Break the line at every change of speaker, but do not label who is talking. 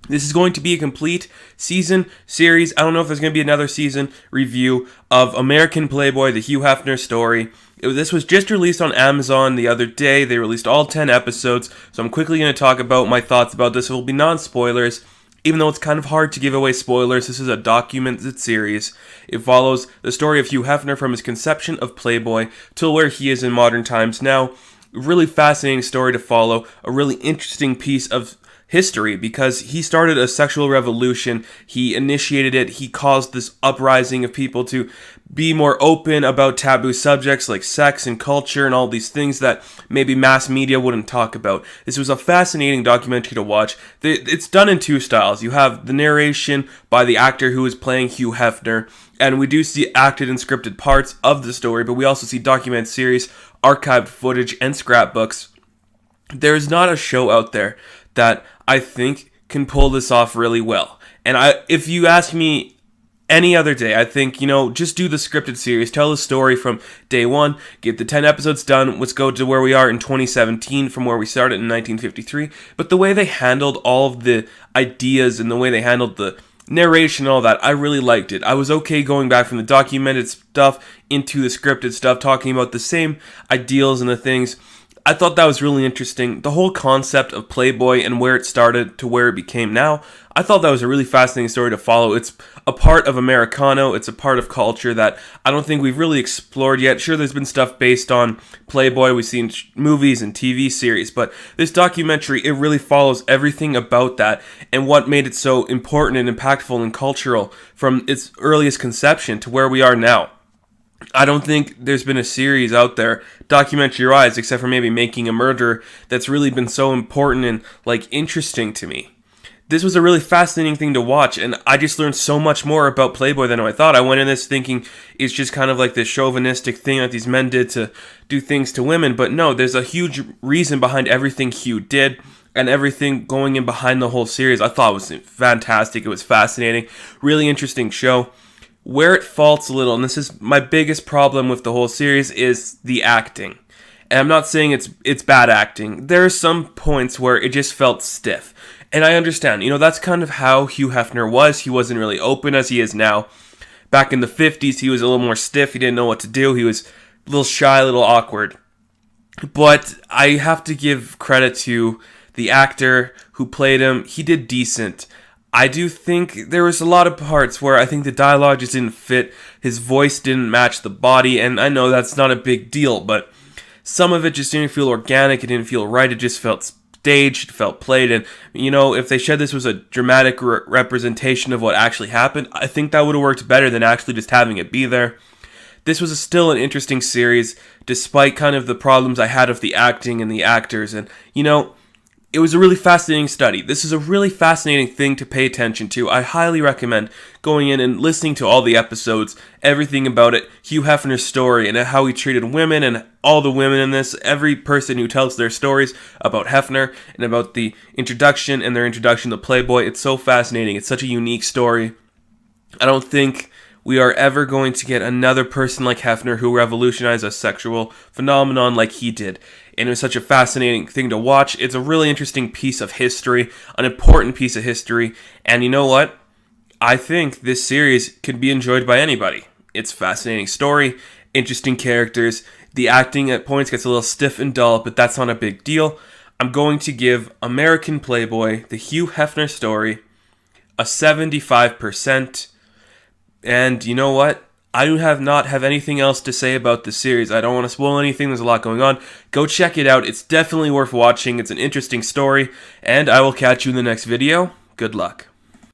This is going to be a complete season series. I don't know if there's going to be another season review of American Playboy, the Hugh Hefner story. This was just released on Amazon the other day. They released all 10 episodes, so I'm quickly going to talk about my thoughts about this. It will be non-spoilers, even though it's kind of hard to give away spoilers. This is a documented series. It follows the story of Hugh Hefner from his conception of Playboy till where he is in modern times now. Really fascinating story to follow, a really interesting piece of history because he started a sexual revolution. He initiated it. He caused this uprising of people to be more open about taboo subjects like sex and culture and all these things that maybe mass media wouldn't talk about. This was a fascinating documentary to watch. It's done in two styles. You have the narration by the actor who is playing Hugh Hefner, and we do see acted and scripted parts of the story, but we also see documented series, archived footage, and scrapbooks. There is not a show out there that I think can pull this off really well. And if you ask me any other day, I think, just do the scripted series, tell the story from day one, get the 10 episodes done, let's go to where we are in 2017 from where we started in 1953. But the way they handled all of the ideas and the way they handled the narration and all that, I really liked it. I was okay going back from the documented stuff into the scripted stuff, talking about the same ideals and the things. I thought that was really interesting. The whole concept of Playboy and where it started to where it became now, I thought that was a really fascinating story to follow. It's a part of Americano. It's a part of culture that I don't think we've really explored yet. Sure, there's been stuff based on Playboy. We've seen movies and TV series, but this documentary, it really follows everything about that and what made it so important and impactful and cultural from its earliest conception to where we are now. I don't think there's been a series out there, documentary-wise, except for maybe Making a Murderer, that's really been so important and, interesting to me. This was a really fascinating thing to watch, and I just learned so much more about Playboy than I thought. I went in this thinking it's just kind of like this chauvinistic thing that these men did to do things to women, but no, there's a huge reason behind everything Hugh did, and everything going in behind the whole series. I thought it was fantastic. It was fascinating. Really interesting show. Where it faults a little, and this is my biggest problem with the whole series, is the acting. And I'm not saying it's bad acting. There are some points where it just felt stiff. And I understand, that's kind of how Hugh Hefner was. He wasn't really open as he is now. Back in the 50s, he was a little more stiff. He didn't know what to do. He was a little shy, a little awkward. But I have to give credit to the actor who played him. He did decent. I do think there was a lot of parts where I think the dialogue just didn't fit. His voice didn't match the body, and I know that's not a big deal, but some of it just didn't feel organic. It didn't feel right. It just felt staged. It felt played, and if they said this was a dramatic representation of what actually happened, I think that would have worked better than actually just having it be there. This was still an interesting series, despite kind of the problems I had with the acting and the actors, and it was a really fascinating study. This is a really fascinating thing to pay attention to. I highly recommend going in and listening to all the episodes, everything about it, Hugh Hefner's story and how he treated women and all the women in this, every person who tells their stories about Hefner and about the introduction and their introduction to Playboy. It's so fascinating. It's such a unique story. I don't think we are ever going to get another person like Hefner who revolutionized a sexual phenomenon like he did. And it was such a fascinating thing to watch. It's a really interesting piece of history, an important piece of history. And you know what? I think this series can be enjoyed by anybody. It's a fascinating story, interesting characters. The acting at points gets a little stiff and dull, but that's not a big deal. I'm going to give American Playboy, the Hugh Hefner story, a 75%. And you know what? I do not have anything else to say about this series. I don't want to spoil anything. There's a lot going on. Go check it out. It's definitely worth watching. It's an interesting story. And I will catch you in the next video. Good luck.